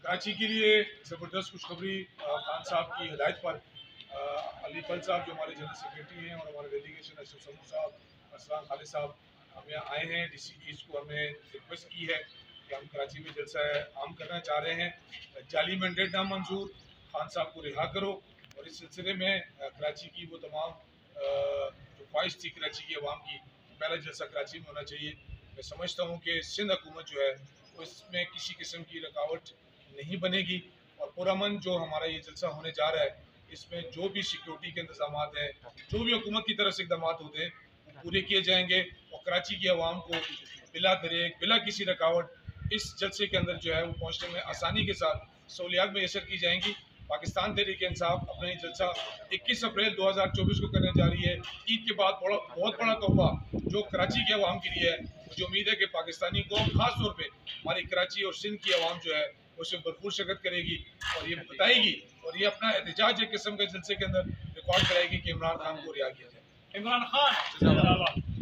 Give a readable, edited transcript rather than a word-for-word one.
कराची के लिए ज़बरदस्त खुशखबरी खान साहब की हिदायत पर अली पल साहब जो हमारे जनरल सेक्रेटरी हैं और हमारे डेलीगेशन अशरफ समू साहब, असलाम खालिद साहब हम यहाँ आए हैं। डीसी ईस्ट को हमने रिक्वेस्ट की है कि हम कराची में जलसा आम करना चाह रहे हैं। जाली मैंडेट ना मंजूर, खान साहब को रिहा करो। और इस सिलसिले में कराची की वो तमाम जो ख्वाहिश थी कराची की आवाम की, पहला जलसा कराची में होना चाहिए। मैं समझता हूँ कि सिंध हुकूमत जो है वो इसमें किसी किस्म की रुकावट नहीं बनेगी और पुरअमन जो हमारा ये जलसा होने जा रहा है इसमें जो भी सिक्योरिटी के इंतजाम हैं, जो भी हुकूमत की तरफ से इकदाम होते हैं वो पूरे किए जाएंगे और कराची की आवाम को बिला दरेक बिला किसी रुकावट इस जलसे के अंदर जो है वो पहुँचने में आसानी के साथ सहूलियात मैसर की जाएंगी। पाकिस्तान तहरीक इंसाफ अपना ये जलसा 21 अप्रैल 2024 को करने जा रही है। ईद के बाद बहुत बड़ा तोहफा जो कराची के अवाम के लिए है। मुझे उम्मीद है कि पाकिस्तानी कौम खास तौर पे हमारी कराची और सिंध की आवाम जो है उसमें भरपूर शिरकत करेगी और ये बताएगी और ये अपना एहतजाज एक किस्म के जलसे के अंदर रिकॉर्ड कराएगी कि इमरान खान को रिहा किया जाए। इमरान खान